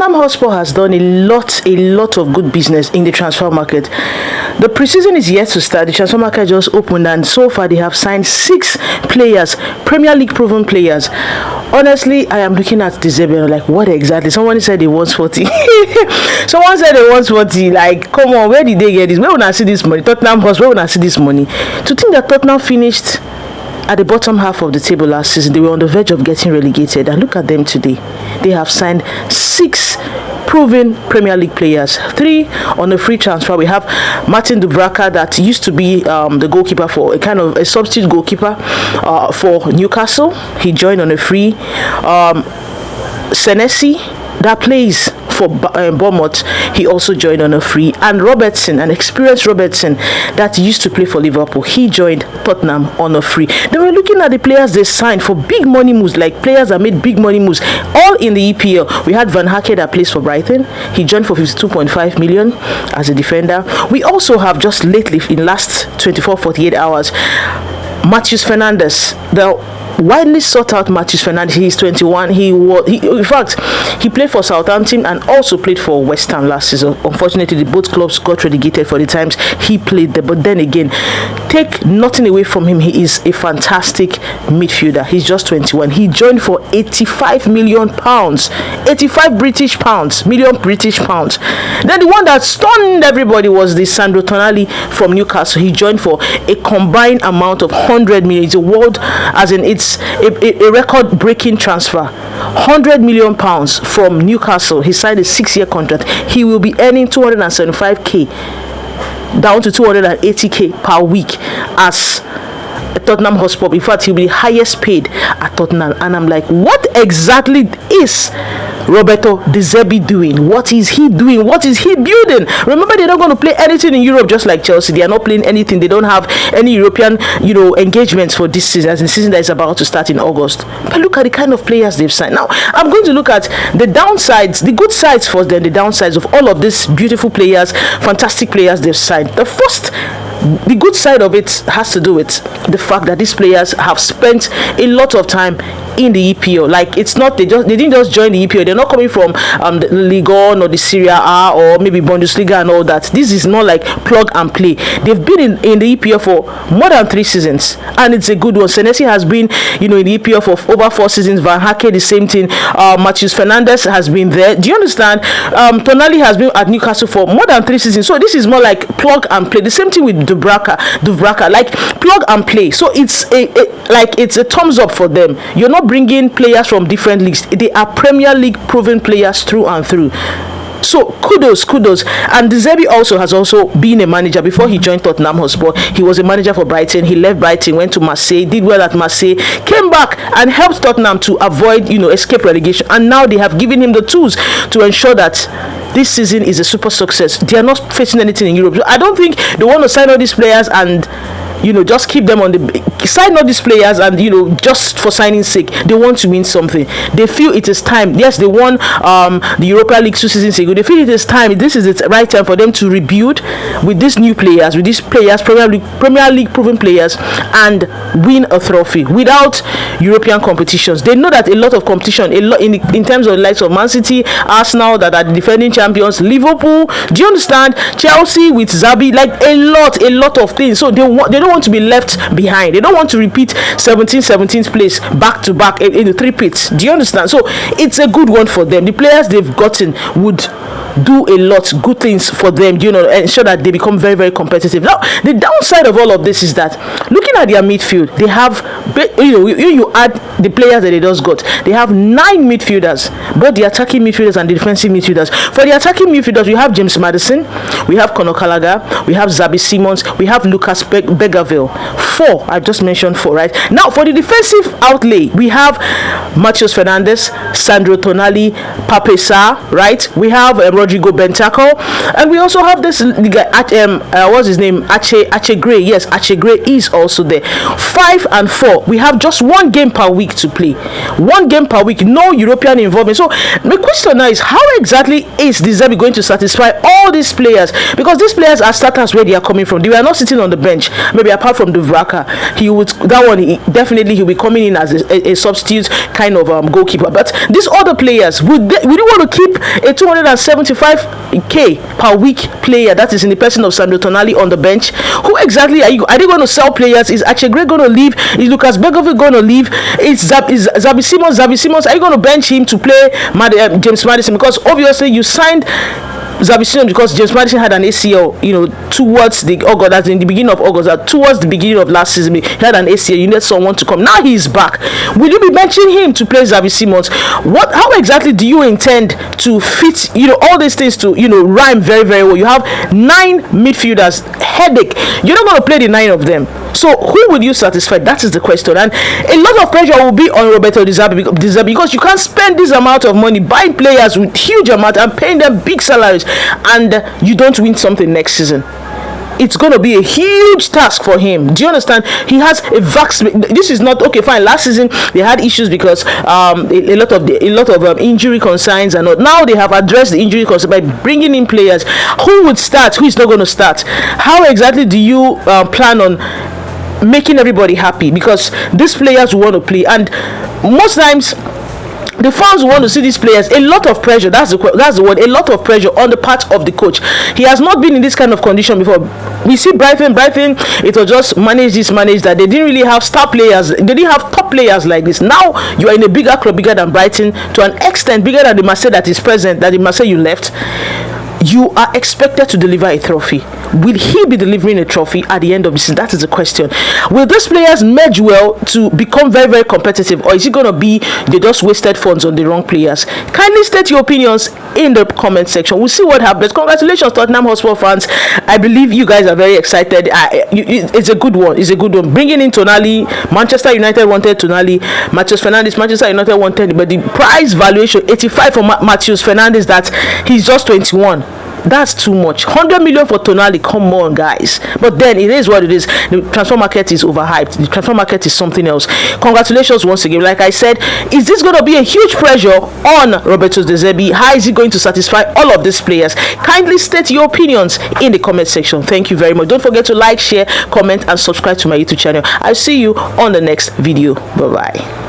Tottenham Hotspur has done a lot of good business in the transfer market. The preseason is yet to start. The transfer market just opened, and so far they have signed 6 players, Premier League proven players. Honestly, I am looking at the Zerbi and like, what exactly? Someone said they want 40. Someone said they want 40. Like, come on, where did they get this? Where would I see this money? Tottenham Hotspur, where would I see this money? To think that Tottenham finished at the bottom half of the table last season, they were on the verge of getting relegated, and look at them today. They have signed 6 proven Premier League players, 3 on a free transfer. We have Martin Dubravka, that used to be the goalkeeper, for a kind of a substitute goalkeeper for Newcastle. He joined on a free. Senesi, that plays for Bournemouth, he also joined on a free. And Robertson, an experienced Robertson that used to play for Liverpool, he joined Tottenham on a free. They were looking at the players they signed for big money moves, like players that made big money moves, all in the EPL. We had Van Hake that plays for Brighton. He joined for 52.5 million as a defender. We also have just lately, in last 24-48 hours, Matheus Fernandes, the widely sought out Matheus Fernandes. He's 21. In fact, he played for Southampton and also played for West Ham last season. Unfortunately, both clubs got relegated for the times he played there. But then again, take nothing away from him, he is a fantastic midfielder. He's just 21. He joined for 85 million pounds, 85 British pounds, million British pounds. Then the one that stunned everybody was the Sandro Tonali from Newcastle. He joined for a combined amount of 100 million. It's a world, as in it's a record-breaking transfer. 100 million pounds from Newcastle. He signed a 6-year contract. He will be earning 275k down to 280k per week as Tottenham Hotspur. In fact, he'll be the highest paid at Tottenham. And I'm like, what exactly is Roberto De Zerbi doing? What is he doing? What is he building? Remember, they're not going to play anything in Europe, just like Chelsea. They are not playing anything. They don't have any European, engagements for this season, as in season that is about to start in August. But look at the kind of players they've signed. Now, I'm going to look at the downsides, the good sides first, then the downsides of all of these beautiful players, fantastic players they've signed. The good side of it has to do with the fact that these players have spent a lot of time in the EPL. Like, it's not they didn't just join the EPL. They're not coming from the Ligue 1 or the Serie A or maybe Bundesliga and all that. This is not like plug and play. They've been in the EPL for more than 3 seasons, and it's a good one. Senesi has been in the EPL for over 4 seasons. Van Hake, the same thing. Matheus Fernandes has been there. Do you understand? Tonali has been at Newcastle for more than 3 seasons. So this is more like plug and play. The same thing with Dubravka, like plug and play. So it's a thumbs up for them. You're not bringing players from different leagues. They are Premier League proven players through and through. So kudos. And De Zerbi has also been a manager before he joined Tottenham Hotspur. He was a manager for Brighton. He left Brighton, went to Marseille, did well at Marseille, came back and helped Tottenham to avoid escape relegation. And now they have given him the tools to ensure that this season is a super success. They are not facing anything in Europe. I don't think they want to sign all these players and just keep them on sign all these players and just for signing's sake. They want to win something. They feel it is time. Yes, they won the Europa League 2 seasons ago. They feel it is time. This is the right time for them to rebuild with these new players, Premier League proven players, and win a trophy without European competitions. They know that a lot of competition, in terms of the likes of Man City, Arsenal that are the defending champions, Liverpool. Do you understand? Chelsea with Zerbi, like a lot of things. So they don't want to be left behind. They don't want to repeat 17th place back to back in the 3 pits. Do you understand? So it's a good one for them. The players they've gotten would do a lot good things for them, ensure that they become very, very competitive. Now, the downside of all of this is that looking at their midfield, they have, you add the players that they just got, they have 9 midfielders, both the attacking midfielders and the defensive midfielders. For the attacking midfielders, we have James Maddison, we have Conor Gallagher, we have Xabi Simons, we have Lucas Bergvall. 4, I've just mentioned 4, right? Now, for the defensive outlay, we have Matheus Fernandes, Sandro Tonali, Pape Sarr, right? We have Rodrigo Bentancur, and we also have this guy, what's his name, Ache Gray. Yes, Ache Gray is also there. 5 and 4. We have just one game per week to play. One game per week, no European involvement. So the question now is, how exactly is the Zerbi going to satisfy all these players? Because these players are starters where they are coming from. They were not sitting on the bench. Maybe apart from Duvraka, he'll be coming in as a substitute kind of goalkeeper. But these other players, would you want to keep a 275k per week player that is in the person of Sandro Tonali on the bench? Who exactly are they going to sell players? Is Ache Gray going to leave? Is Lucas Begovic going to leave? Is Xabi Simons, are you going to bench him to play James Maddison? Because obviously you signed Xabi Simons because James Maddison had an ACL, towards the August, that's in the beginning of August, towards the beginning of last season, he had an ACL. You need someone to come. Now he's back. Will you be benching him to play Xabi Simons? How exactly do you intend to fit, all these things to, rhyme very, very well? You have 9 midfielders, headache. You're not going to play the 9 of them. So who will you satisfy? That is the question. And a lot of pressure will be on Roberto De Zerbi because you can't spend this amount of money buying players with huge amount and paying them big salaries, and you don't win something next season. It's going to be a huge task for him. Do you understand? He has a vast. This is not okay. Fine. Last season they had issues because a lot of injury concerns, and now they have addressed the injury concerns by bringing in players. Who would start? Who is not going to start? How exactly do you plan on making everybody happy? Because these players want to play, and most times the fans want to see these players. A lot of pressure, that's the word, a lot of pressure on the part of the coach. He has not been in this kind of condition before. We see Brighton, it was just manage that. They didn't really have star players, they didn't have top players like this. Now you are in a bigger club, bigger than Brighton, to an extent bigger than the Marseille that is present, that the Marseille you left. You are expected to deliver a trophy. Will he be delivering a trophy at the end of the season? That is the question. Will these players merge well to become very, very competitive, or is it going to be they just wasted funds on the wrong players? Kindly state your opinions in the comment section. We'll see what happens. Congratulations, Tottenham Hotspur fans. I believe you guys are very excited. It's a good one. Bringing in Tonali, Manchester United wanted Tonali, Matheus Fernandes, Manchester United wanted, but the price valuation 85 for Matheus Fernandes, that he's just 21. That's too much. 100 million for Tonali, come on guys. But then it is what it is. The transfer market is overhyped. The transfer market is something else. Congratulations once again. Like I said, is this going to be a huge pressure on Roberto De Zerbi? How is he going to satisfy all of these players? Kindly state your opinions in the comment section. Thank you very much. Don't forget to like, share, comment and subscribe to my YouTube channel. I'll see you on the next video. Bye bye.